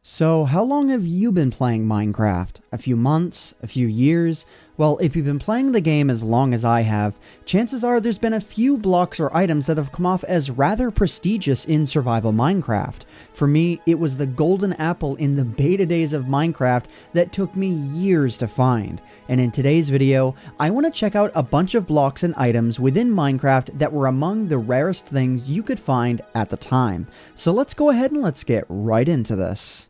So, how long have you been playing Minecraft? A few months? A few years? Well, if you've been playing the game as long as I have, chances are there's been a few blocks or items that have come off as rather prestigious in survival Minecraft. For me, it was the golden apple in the beta days of Minecraft that took me years to find. And in today's video, I want to check out a bunch of blocks and items within Minecraft that were among the rarest things you could find at the time. So let's go ahead and let's get right into this.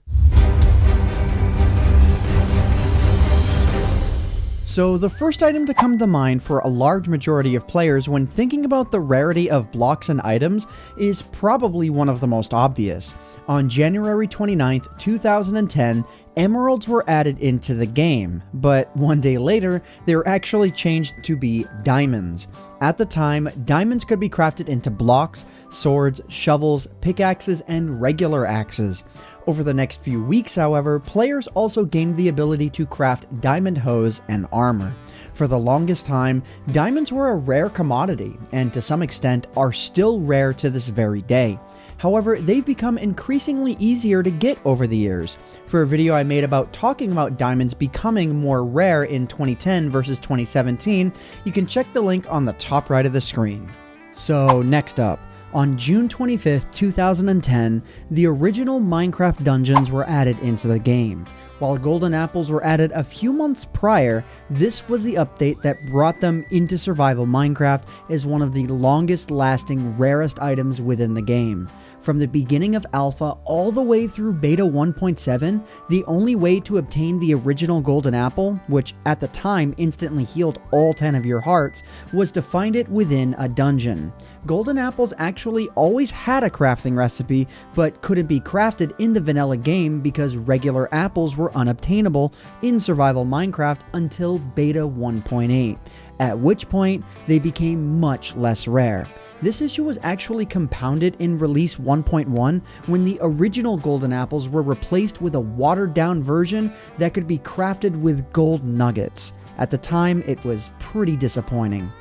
So the first item to come to mind for a large majority of players when thinking about the rarity of blocks and items is probably one of the most obvious. On January 29th, 2010, emeralds were added into the game, but one day later, they were actually changed to be diamonds. At the time, diamonds could be crafted into blocks, swords, shovels, pickaxes, and regular axes. Over the next few weeks, however, players also gained the ability to craft diamond hose and armor. For the longest time, diamonds were a rare commodity, and to some extent are still rare to this very day. However, they've become increasingly easier to get over the years. For a video I made about talking about diamonds becoming more rare in 2010 versus 2017, you can check the link on the top right of the screen. So next up, on June 25th, 2010, the original Minecraft dungeons were added into the game. While golden apples were added a few months prior, this was the update that brought them into survival Minecraft as one of the longest lasting, rarest items within the game. From the beginning of Alpha all the way through Beta 1.7, the only way to obtain the original golden apple, which at the time instantly healed all 10 of your hearts, was to find it within a dungeon. Golden apples actually always had a crafting recipe, but couldn't be crafted in the vanilla game because regular apples were unobtainable in survival Minecraft until Beta 1.8, at which point they became much less rare. This issue was actually compounded in Release 1.1 when the original golden apples were replaced with a watered down version that could be crafted with gold nuggets. At the time, it was pretty disappointing.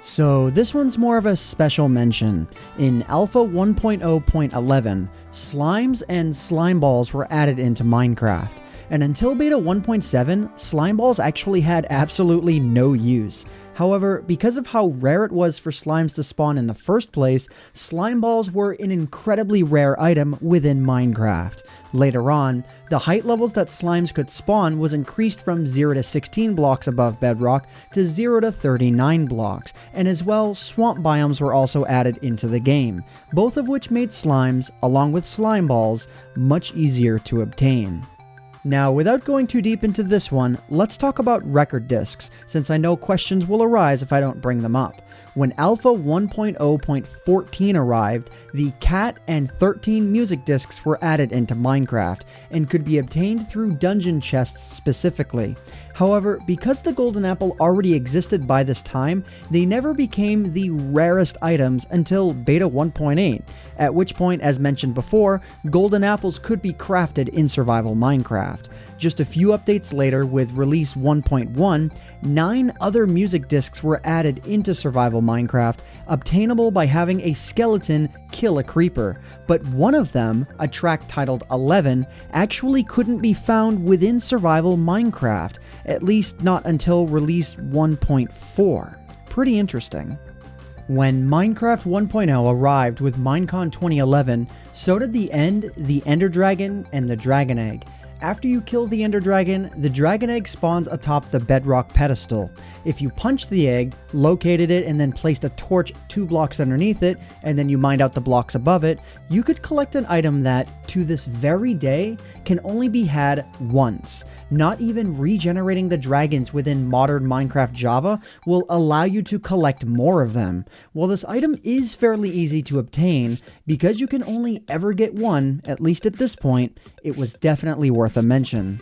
So this one's more of a special mention. In Alpha 1.0.11, slimes and slime balls were added into Minecraft. And until Beta 1.7, slime balls actually had absolutely no use. However, because of how rare it was for slimes to spawn in the first place, slime balls were an incredibly rare item within Minecraft. Later on, the height levels that slimes could spawn was increased from 0 to 16 blocks above bedrock to 0 to 39 blocks, and as well, swamp biomes were also added into the game, both of which made slimes, along with slime balls, much easier to obtain. Now, without going too deep into this one, let's talk about record discs, since I know questions will arise if I don't bring them up. When Alpha 1.0.14 arrived, the Cat and 13 music discs were added into Minecraft, and could be obtained through dungeon chests specifically. However, because the golden apple already existed by this time, they never became the rarest items until Beta 1.8, at which point, as mentioned before, golden apples could be crafted in survival Minecraft. Just a few updates later, with Release 1.1, 9 other music discs were added into survival Minecraft, obtainable by having a skeleton kill a creeper, but one of them, a track titled 11, actually couldn't be found within survival Minecraft, at least not until Release 1.4. Pretty interesting. When Minecraft 1.0 arrived with Minecon 2011, so did the End, the Ender Dragon, and the Dragon Egg. After you kill the Ender Dragon, the Dragon Egg spawns atop the bedrock pedestal. If you punched the egg, located it, and then placed a torch 2 blocks underneath it, and then you mined out the blocks above it, you could collect an item that, to this very day, can only be had once. Not even regenerating the dragons within modern Minecraft Java will allow you to collect more of them. While this item is fairly easy to obtain, because you can only ever get one, at least at this point, it was definitely worth a mention.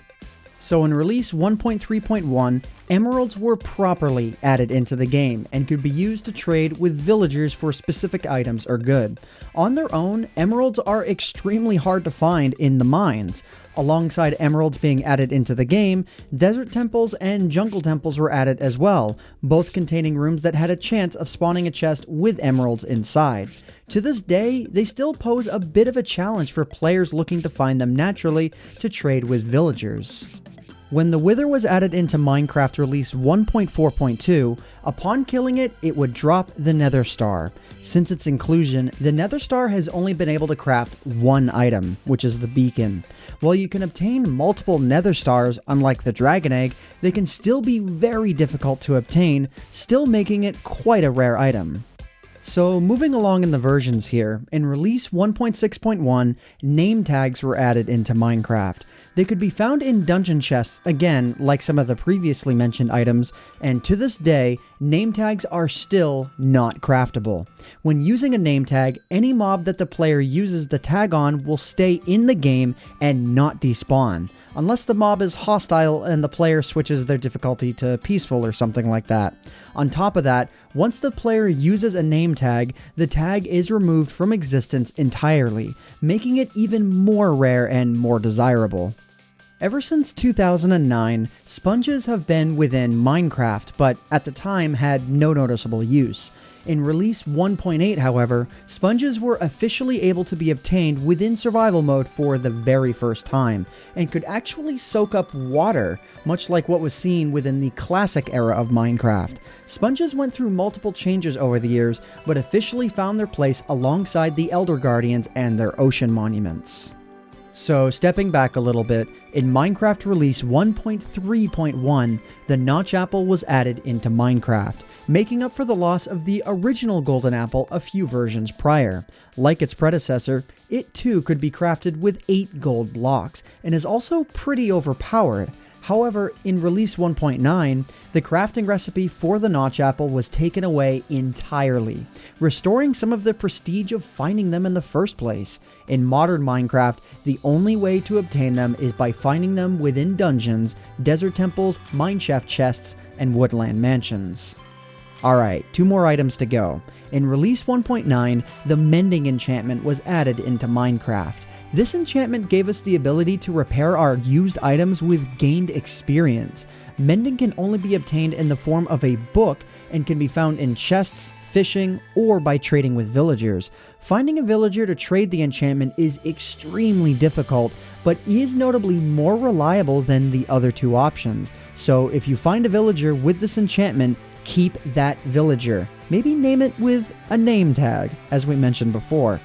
So in Release 1.3.1, emeralds were properly added into the game and could be used to trade with villagers for specific items or good. On their own, emeralds are extremely hard to find in the mines. Alongside emeralds being added into the game, desert temples and jungle temples were added as well, both containing rooms that had a chance of spawning a chest with emeralds inside. To this day, they still pose a bit of a challenge for players looking to find them naturally to trade with villagers. When the Wither was added into Minecraft release 1.4.2, upon killing it, it would drop the Nether Star. Since its inclusion, the Nether Star has only been able to craft one item, which is the beacon. While you can obtain multiple Nether Stars, unlike the Dragon Egg, they can still be very difficult to obtain, still making it quite a rare item. So moving along in the versions here, in release 1.6.1, name tags were added into Minecraft. They could be found in dungeon chests, again, like some of the previously mentioned items, and to this day, name tags are still not craftable. When using a name tag, any mob that the player uses the tag on will stay in the game and not despawn, unless the mob is hostile and the player switches their difficulty to peaceful or something like that. On top of that, once the player uses a name tag, the tag is removed from existence entirely, making it even more rare and more desirable. Ever since 2009, sponges have been within Minecraft, but at the time had no noticeable use. In release 1.8, however, sponges were officially able to be obtained within survival mode for the very first time, and could actually soak up water, much like what was seen within the classic era of Minecraft. Sponges went through multiple changes over the years, but officially found their place alongside the Elder Guardians and their ocean monuments. So stepping back a little bit, in Minecraft release 1.3.1, the Notch Apple was added into Minecraft, making up for the loss of the original Golden Apple a few versions prior. Like its predecessor, it too could be crafted with 8 gold blocks, and is also pretty overpowered. However, in release 1.9, the crafting recipe for the Notch Apple was taken away entirely, restoring some of the prestige of finding them in the first place. In modern Minecraft, the only way to obtain them is by finding them within dungeons, desert temples, mineshaft chests, and woodland mansions. Alright, 2 more items to go. In release 1.9, the Mending Enchantment was added into Minecraft. This enchantment gave us the ability to repair our used items with gained experience. Mending can only be obtained in the form of a book and can be found in chests, fishing, or by trading with villagers. Finding a villager to trade the enchantment is extremely difficult, but is notably more reliable than the other 2 options. So if you find a villager with this enchantment, keep that villager. Maybe name it with a name tag, as we mentioned before.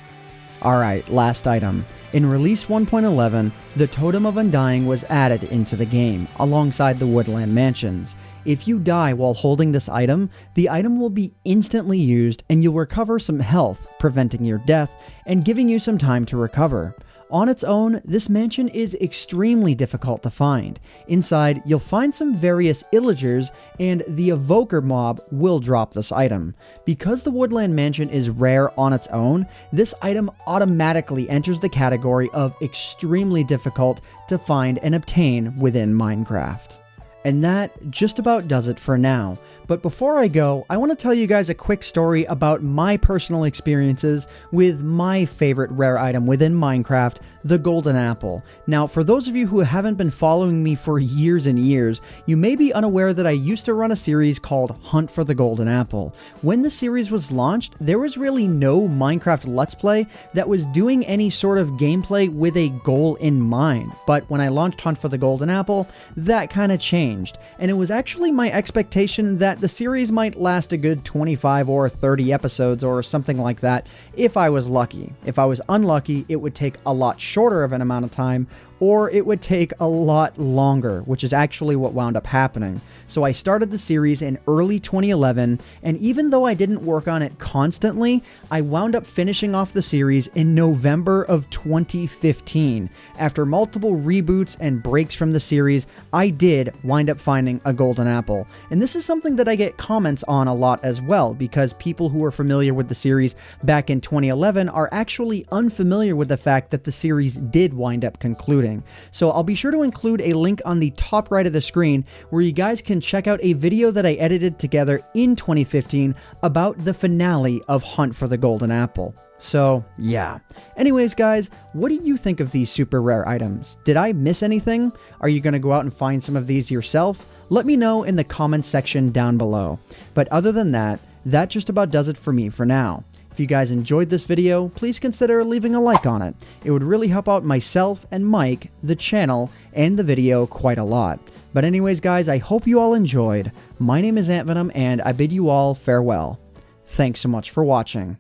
Alright, last item. In release 1.11, the Totem of Undying was added into the game, alongside the woodland mansions. If you die while holding this item, the item will be instantly used and you'll recover some health, preventing your death and giving you some time to recover. On its own, this mansion is extremely difficult to find. Inside, you'll find some various illagers, and the evoker mob will drop this item. Because the woodland mansion is rare on its own, this item automatically enters the category of extremely difficult to find and obtain within Minecraft. And that just about does it for now. But before I go, I want to tell you guys a quick story about my personal experiences with my favorite rare item within Minecraft, the Golden Apple. Now, for those of you who haven't been following me for years and years, you may be unaware that I used to run a series called Hunt for the Golden Apple. When the series was launched, there was really no Minecraft Let's Play that was doing any sort of gameplay with a goal in mind. But when I launched Hunt for the Golden Apple, that kind of changed. And it was actually my expectation that the series might last a good 25 or 30 episodes or something like that if I was lucky. If I was unlucky, it would take a lot shorter of an amount of time, or it would take a lot longer, which is actually what wound up happening. So I started the series in early 2011, and even though I didn't work on it constantly, I wound up finishing off the series in November of 2015. After multiple reboots and breaks from the series, I did wind up finding a golden apple. And this is something that I get comments on a lot as well, because people who are familiar with the series back in 2011 are actually unfamiliar with the fact that the series did wind up concluding. So I'll be sure to include a link on the top right of the screen where you guys can check out a video that I edited together in 2015 about the finale of Hunt for the Golden Apple. So yeah. Anyways guys, what do you think of these super rare items? Did I miss anything? Are you going to go out and find some of these yourself? Let me know in the comments section down below. But other than that, that just about does it for me for now. If you guys enjoyed this video, please consider leaving a like on it. It would really help out myself and Mike, the channel, and the video quite a lot. But anyways guys, I hope you all enjoyed. My name is AntVenom, and I bid you all farewell. Thanks so much for watching.